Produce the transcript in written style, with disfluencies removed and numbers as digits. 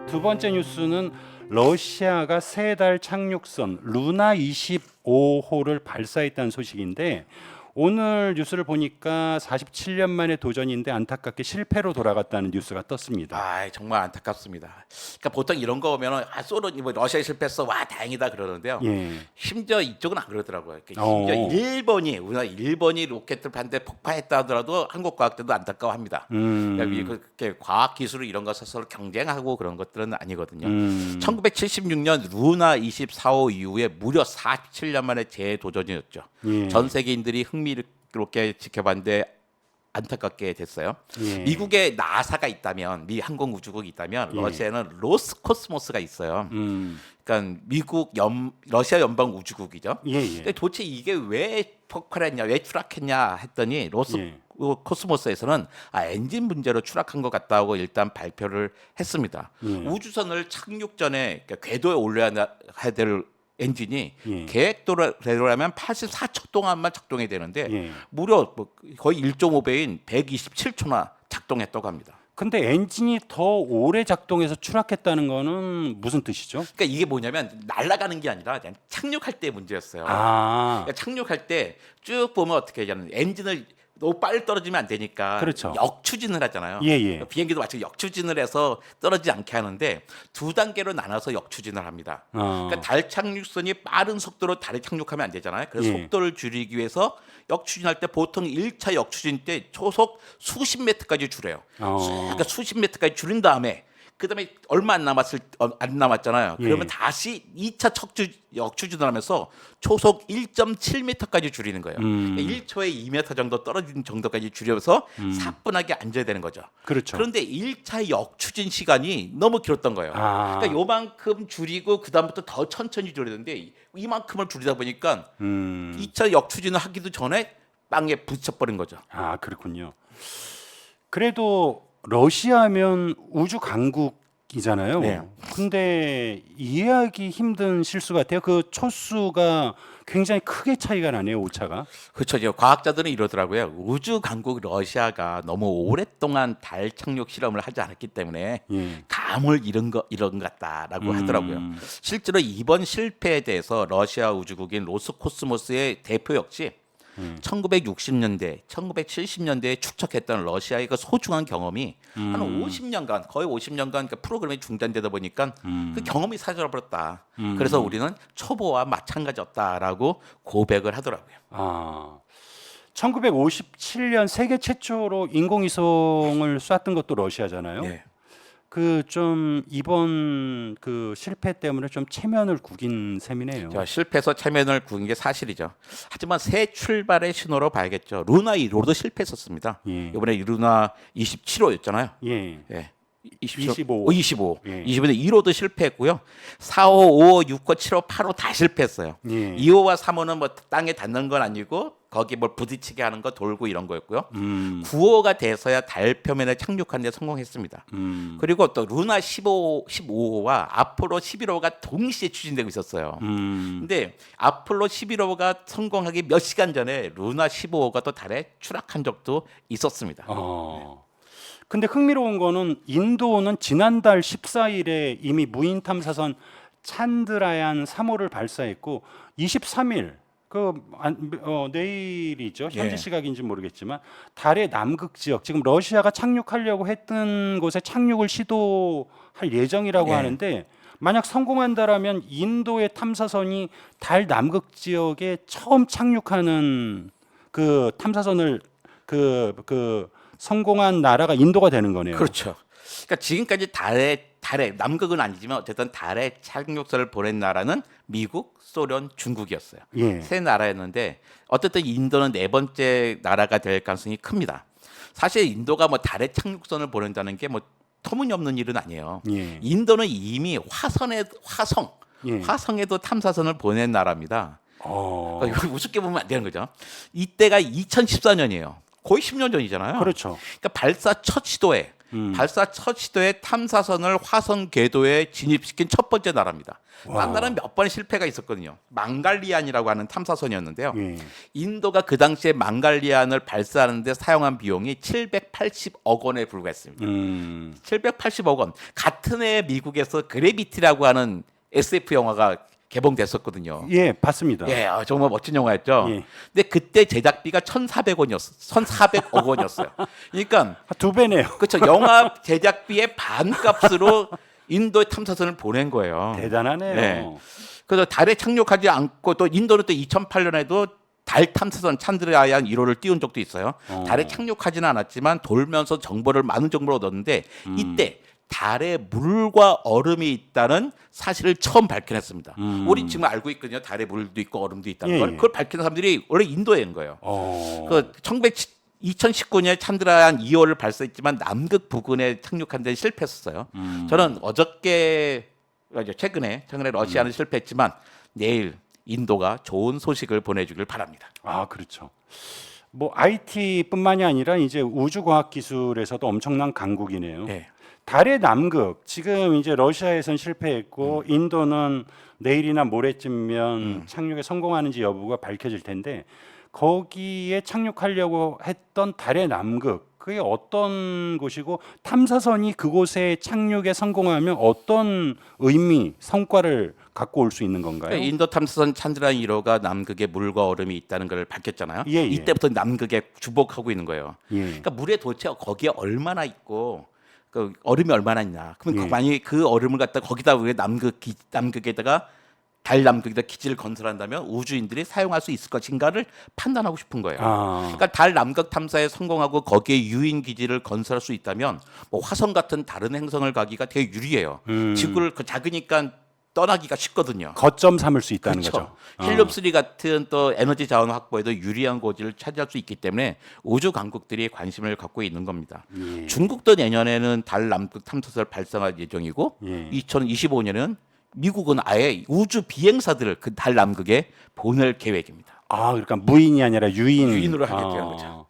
두 번째 뉴스는 러시아가 새 달 착륙선 루나 25호를 발사했다는 소식인데 오늘 뉴스를 보니까 47년 만에 도전인데 안타깝게 실패로 돌아갔다는 뉴스가 떴습니다. 아, 정말 안타깝습니다. 그러니까 보통 이런 거 보면은 뭐 러시아 실패했어, 와 다행이다 그러는데요. 예. 심지어 이쪽은 안 그러더라고요. 그러니까 어. 심지어 우리나라 일본이 로켓을 봤는데 폭파했다 하더라도 한국 과학자도 안타까워합니다. 그러니까 그렇게 과학 기술 이런 거 서로 경쟁하고 그런 것들은 아니거든요. 1976년 루나 24호 이후에 무려 47년 만에 재도전이었죠. 예. 전 세계인들이 흥미롭게 지켜봤는데 안타깝게 됐어요. 예. 미국에 나사가 있다면, 미 항공우주국이 있다면 예. 러시아에는 로스코스모스가 있어요. 그러니까 러시아 연방 우주국이죠. 예, 예. 근데 도대체 이게 왜 폭발했냐, 왜 추락했냐 했더니 로스코스모스에서는 엔진 문제로 추락한 것 같다고 일단 발표를 했습니다. 우주선을 착륙 전에 그러니까 궤도에 올려야 될 엔진이 예. 계획대로라면 84초 동안만 작동해야 되는데 예. 무려 거의 1.5배인 127초나 작동했다고 합니다. 근데 엔진이 더 오래 작동해서 추락했다는 거는 무슨 뜻이죠? 그러니까 이게 뭐냐면 날아가는 게 아니라 그냥 착륙할 때 문제였어요. 아, 그러니까 착륙할 때 쭉 보면 어떻게 하냐면 엔진을 너무 빨리 떨어지면 안 되니까 그렇죠. 역추진을 하잖아요. 예, 예. 비행기도 마치 역추진을 해서 떨어지지 않게 하는데 두 단계로 나눠서 역추진을 합니다. 그러니까 달 착륙선이 빠른 속도로 달에 착륙하면 안 되잖아요. 그래서 예. 속도를 줄이기 위해서 역추진할 때 보통 1차 역추진 때 초속 수십 메트까지 줄여요. 그러니까 수십 메트까지 줄인 다음에 그다음에 얼마 안 남았잖아요. 그러면 다시 2차 역추진을 하면서 초속 1.7m까지 줄이는 거예요. 그러니까 1초에 2m 정도 떨어진 정도까지 줄여서 사뿐하게 앉아야 되는 거죠. 그렇죠. 그런데 1차 역추진 시간이 너무 길었던 거예요. 아. 그러니까 요만큼 줄이고 그다음부터 더 천천히 줄이는데 이만큼을 줄이다 보니까 2차 역추진을 하기도 전에 빵에 부딪혀버린 거죠. 아, 그렇군요. 그래도 러시아면 우주 강국이잖아요. 네. 근데 이해하기 힘든 실수 같아요. 그 초수가 굉장히 크게 차이가 나네요, 오차가. 그렇죠. 이제 과학자들은 이러더라고요. 우주 강국 러시아가 너무 오랫동안 달 착륙 실험을 하지 않았기 때문에 예. 감을 잃은 것 같다라고 하더라고요. 실제로 이번 실패에 대해서 러시아 우주국인 로스코스모스의 대표 역시 1960년대, 1970년대에 축적했던 러시아의 그 소중한 경험이 한 50년간, 거의 50년간 그 프로그램이 중단되다 보니까 그 경험이 사라져버렸다. 그래서 우리는 초보와 마찬가지였다라고 고백을 하더라고요. 아. 1957년 세계 최초로 인공위성을 쐈던 것도 러시아잖아요. 네. 그 좀 이번 그 실패 때문에 좀 체면을 구긴 셈이네요. 실패해서 체면을 구긴 게 사실이죠. 하지만 새 출발의 신호로 봐야겠죠. 루나 1호도 실패했었습니다. 예. 이번에 루나 27호였잖아요. 예. 예. 25. 25. 예. 25년 1호도 실패했고요. 4호, 5호, 6호, 7호, 8호 다 실패했어요. 예. 2호와 3호는 뭐 땅에 닿는 건 아니고 거기 뭘 부딪히게 하는 거 돌고 이런 거였고요. 9호가 돼서야 달 표면에 착륙하는 데 성공했습니다. 그리고 또 루나 15호와 아폴로 11호가 동시에 추진되고 있었어요. 근데 아폴로 11호가 성공하기 몇 시간 전에 루나 15호가 또 달에 추락한 적도 있었습니다. 근데 흥미로운 거는 인도는 지난달 14일에 이미 무인 탐사선 찬드라얀 3호를 발사했고 23일 내일이죠. 현지 예. 시각인지 모르겠지만 달의 남극 지역 지금 러시아가 착륙하려고 했던 곳에 착륙을 시도할 예정이라고 예. 하는데 만약 성공한다라면 인도의 탐사선이 달 남극 지역에 처음 착륙하는 그 탐사선을 성공한 나라가 인도가 되는 거네요. 그렇죠. 그러니까 지금까지 달에 남극은 아니지만 어쨌든 달에 착륙선을 보낸 나라는 미국, 소련, 중국이었어요. 예. 세 나라였는데 어쨌든 인도는 네 번째 나라가 될 가능성이 큽니다. 사실 인도가 뭐 달에 착륙선을 보낸다는 게 뭐 터무니없는 일은 아니에요. 예. 인도는 이미 예. 화성에도 탐사선을 보낸 나라입니다. 어. 이거 우습게 보면 안 되는 거죠. 이때가 2014년이에요. 거의 10년 전이잖아요. 그렇죠. 그러니까 발사 첫 시도에 발사 첫 시도에 탐사선을 화성 궤도에 진입시킨 첫 번째 나라입니다. 와. 딴 나라는 몇 번 실패가 있었거든요. 망갈리안이라고 하는 탐사선이었는데요. 예. 인도가 그 당시에 망갈리안을 발사하는데 사용한 비용이 780억 원에 불과했습니다. 780억 원. 같은 해 미국에서 그래비티라고 하는 SF 영화가 개봉됐었거든요. 예, 봤습니다. 예, 정말 멋진 영화였죠. 예. 근데 그때 제작비가 1,400억 원이었어요. 그러니까 두 배네요. 그렇죠. 영화 제작비의 반값으로 인도에 탐사선을 보낸 거예요. 대단하네요. 네. 그래서 달에 착륙하지 않고 또 인도는 또 2008년에도 달 탐사선 찬드라얀 1호를 띄운 적도 있어요. 달에 착륙하지는 않았지만 돌면서 많은 정보를 얻었는데 이때 달에 물과 얼음이 있다는 사실을 처음 밝혀냈습니다. 우리 지금 알고 있거든요. 달에 물도 있고 얼음도 있다는 예, 걸. 예. 그걸 밝힌 사람들이 원래 인도인 거예요. 그 2019년에 찬드라얀 2호를 발사했지만 남극 부근에 착륙한 데 실패했었어요. 저는 최근에 러시아는 실패했지만 내일 인도가 좋은 소식을 보내주길 바랍니다. 아, 그렇죠. 뭐 IT뿐만이 아니라 이제 우주과학 기술에서도 엄청난 강국이네요. 네. 달의 남극 지금 이제 러시아에선 실패했고 인도는 내일이나 모레쯤면 착륙에 성공하는지 여부가 밝혀질 텐데 거기에 착륙하려고 했던 달의 남극 그게 어떤 곳이고 탐사선이 그곳에 착륙에 성공하면 어떤 의미 성과를 갖고 올 수 있는 건가요? 그러니까 인도 탐사선 찬드라얀 1호가 남극에 물과 얼음이 있다는 걸 밝혔잖아요. 예, 예. 이때부터 남극에 주목하고 있는 거예요. 예. 그러니까 물에 도대체 거기에 얼마나 있고 그 얼음이 얼마나 있냐. 그러면 예. 만약에 그 얼음을 갖다 거기다 왜 남극에다가 달 남극에다 기지를 건설한다면 우주인들이 사용할 수 있을 것인가를 판단하고 싶은 거예요. 그러니까 달 남극 탐사에 성공하고 거기에 유인 기지를 건설할 수 있다면 뭐 화성 같은 다른 행성을 가기가 되게 유리해요. 지구를 작으니까 떠나기가 쉽거든요. 거점 삼을 수 있다는 그렇죠. 거죠. 헬륨3 같은 또 에너지 자원 확보에도 유리한 고지를 차지할 수 있기 때문에 우주 강국들이 관심을 갖고 있는 겁니다. 예. 중국도 내년에는 달 남극 탐사선을 발사할 예정이고 예. 2025년에는 미국은 아예 우주 비행사들을 그 달 남극에 보낼 계획입니다. 아, 그러니까 무인이 아니라 유인으로 유인으로 하겠다는 거죠.